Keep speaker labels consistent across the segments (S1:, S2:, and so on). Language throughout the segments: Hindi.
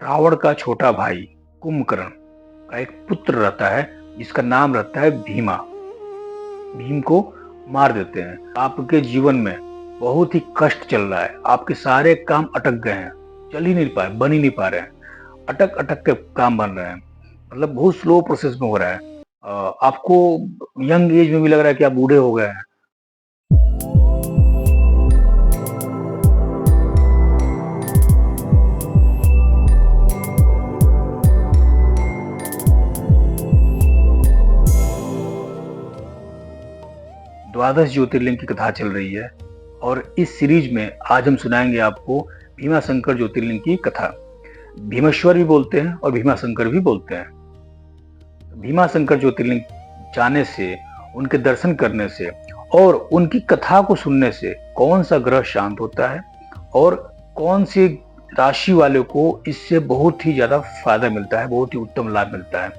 S1: रावण का छोटा भाई कुंभकर्ण का एक पुत्र रहता है जिसका नाम रहता है भीमा। भीम को मार देते हैं। आपके जीवन में बहुत ही कष्ट चल रहा है, आपके सारे काम अटक गए हैं, चल ही नहीं पाए, बन ही नहीं पा रहे हैं, अटक अटक के काम बन रहे हैं, मतलब बहुत स्लो प्रोसेस में हो रहा है। आपको यंग एज में भी लग रहा है कि आप बूढ़े हो गए हैं। द्वादश ज्योतिर्लिंग की कथा चल रही है और इस सीरीज में आज हम सुनाएंगे आपको भीमा शंकर ज्योतिर्लिंग की कथा। भीमेश्वर भी बोलते हैं और भीमा शंकर भी बोलते हैं। भीमा शंकर ज्योतिर्लिंग जाने से, उनके दर्शन करने से और उनकी कथा को सुनने से कौन सा ग्रह शांत होता है और कौन सी राशि वाले को इससे बहुत ही ज्यादा फायदा मिलता है, बहुत ही उत्तम लाभ मिलता है।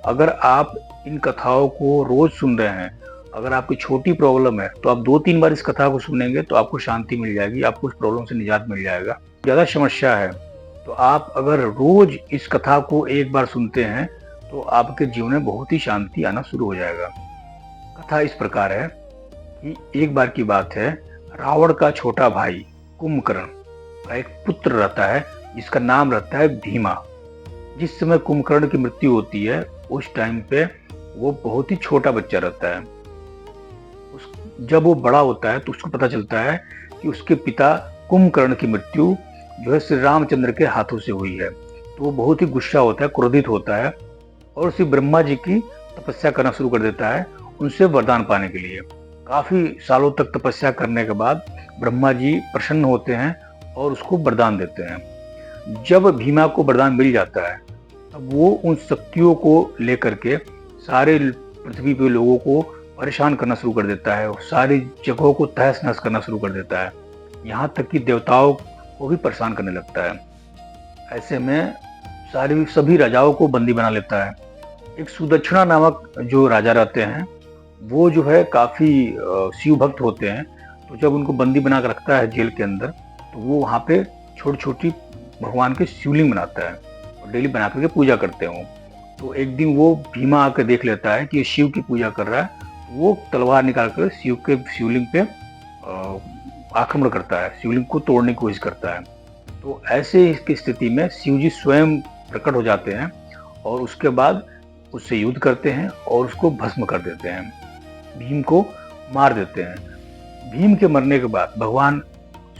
S1: अगर आप इन कथाओं को रोज सुन रहे हैं, अगर आपकी छोटी प्रॉब्लम है तो आप 2-3 बार इस कथा को सुनेंगे तो आपको शांति मिल जाएगी, आपको उस प्रॉब्लम से निजात मिल जाएगा। ज्यादा समस्या है तो आप अगर रोज इस कथा को एक बार सुनते हैं तो आपके जीवन में बहुत ही शांति आना शुरू हो जाएगा। कथा इस प्रकार है कि एक बार की बात है, रावण का छोटा भाई कुंभकर्ण का एक पुत्र रहता है जिसका नाम रहता है भीमा। जिस समय कुंभकर्ण की मृत्यु होती है उस टाइम पे वो बहुत ही छोटा बच्चा रहता है। जब वो बड़ा होता है तो उसको पता चलता है कि उसके पिता कुंभकर्ण की मृत्यु जो है श्री रामचंद्र के हाथों से हुई है। तो वो बहुत ही गुस्सा होता है, क्रोधित होता है और श्री ब्रह्मा जी की तपस्या करना शुरू कर देता है उनसे वरदान पाने के लिए। काफी सालों तक तपस्या करने के बाद ब्रह्मा जी प्रसन्न होते हैं और उसको वरदान देते हैं। जब भीमा को वरदान मिल जाता है तब वो उन शक्तियों को लेकर के सारे पृथ्वी पे लोगों को परेशान करना शुरू कर देता है और सारी जगहों को तहस नहस करना शुरू कर देता है, यहाँ तक कि देवताओं को भी परेशान करने लगता है। ऐसे में सभी राजाओं को बंदी बना लेता है। एक सुदक्षिणा नामक जो राजा रहते हैं वो जो है काफी शिव भक्त होते हैं। तो जब उनको बंदी बना कर रखता है जेल के अंदर तो वो वहाँ पे छोटी छोटी भगवान के शिवलिंग बनाता है और डेली बना करके पूजा करते हैं। तो एक दिन वो भीमा आकर देख लेता है कि ये शिव की पूजा कर रहा है। वो तलवार निकाल कर शिवलिंग पे आक्रमण करता है, शिवलिंग को तोड़ने की कोशिश करता है। तो ऐसे की स्थिति में शिव जी स्वयं प्रकट हो जाते हैं और उसके बाद उससे युद्ध करते हैं और उसको भस्म कर देते हैं, भीम को मार देते हैं। भीम के मरने के बाद भगवान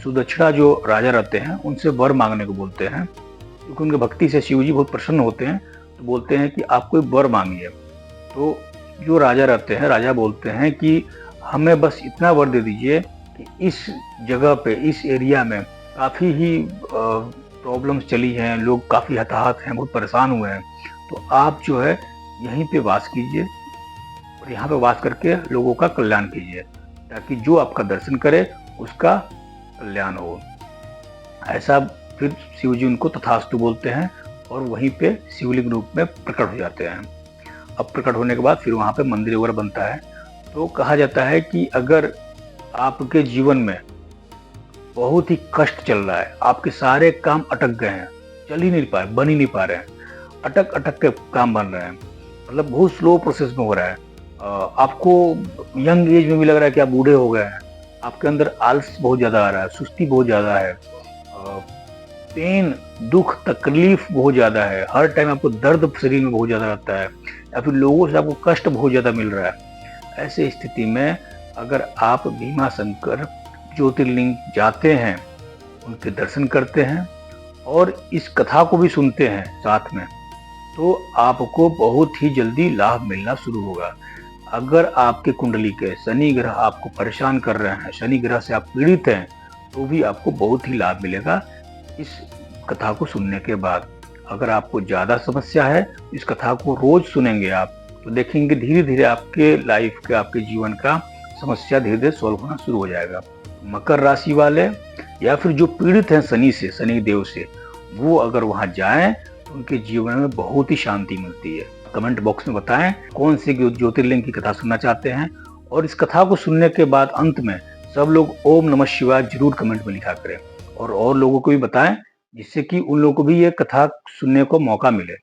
S1: सुदक्षिणा जो राजा रहते हैं उनसे वर मांगने को बोलते हैं, क्योंकि उनकी भक्ति से शिव जी बहुत प्रसन्न होते हैं। तो बोलते हैं कि आप कोई वर मांगिए। तो जो राजा रहते हैं, राजा बोलते हैं कि हमें बस इतना वर दे दीजिए कि इस जगह पे, इस एरिया में काफ़ी ही प्रॉब्लम्स चली हैं, लोग काफ़ी हताहत हैं, बहुत परेशान हुए हैं। तो आप जो है यहीं पे वास कीजिए और यहाँ पे वास करके लोगों का कल्याण कीजिए, ताकि जो आपका दर्शन करे उसका कल्याण हो। ऐसा फिर शिव जी उनको तथास्तु बोलते हैं और वहीं पे शिवलिंग रूप में प्रकट हो जाते हैं। अब प्रकट होने के बाद फिर वहाँ पे मंदिर वगैरह बनता है। तो कहा जाता है कि अगर आपके जीवन में बहुत ही कष्ट चल रहा है, आपके सारे काम अटक गए हैं, चल ही नहीं पाए, बन ही नहीं पा रहे हैं, अटक अटक के काम बन रहे हैं, मतलब बहुत स्लो प्रोसेस में हो रहा है, आपको यंग एज में भी लग रहा है कि आप बूढ़े हो गए हैं, आपके अंदर आलस बहुत ज्यादा आ रहा है, सुस्ती बहुत ज्यादा है, पेन, दुख, तकलीफ बहुत ज्यादा है, हर टाइम आपको दर्द शरीर में बहुत ज्यादा रहता है, या फिर लोगों से आपको कष्ट बहुत ज्यादा मिल रहा है। ऐसे स्थिति में अगर आप भीमा शंकर ज्योतिर्लिंग जाते हैं, उनके दर्शन करते हैं और इस कथा को भी सुनते हैं साथ में, तो आपको बहुत ही जल्दी लाभ मिलना शुरू होगा। अगर आपके कुंडली के शनि ग्रह आपको परेशान कर रहे हैं, शनि ग्रह से आप पीड़ित हैं, तो भी आपको बहुत ही लाभ मिलेगा इस कथा को सुनने के बाद। अगर आपको ज्यादा समस्या है, इस कथा को रोज सुनेंगे आप तो देखेंगे धीरे धीरे आपके लाइफ के, आपके जीवन का समस्या धीरे धीरे सॉल्व होना शुरू हो जाएगा। मकर राशि वाले या फिर जो पीड़ित हैं शनि से, शनि देव से, वो अगर वहां जाएं तो उनके जीवन में बहुत ही शांति मिलती है। कमेंट बॉक्स में बताएं कौन से ज्योतिर्लिंग की कथा सुनना चाहते हैं, और इस कथा को सुनने के बाद अंत में सब लोग ओम नमः शिवाय जरूर कमेंट में लिखा करें और लोगों को भी बताएं जिससे कि उन लोगों को भी ये कथा सुनने को मौका मिले।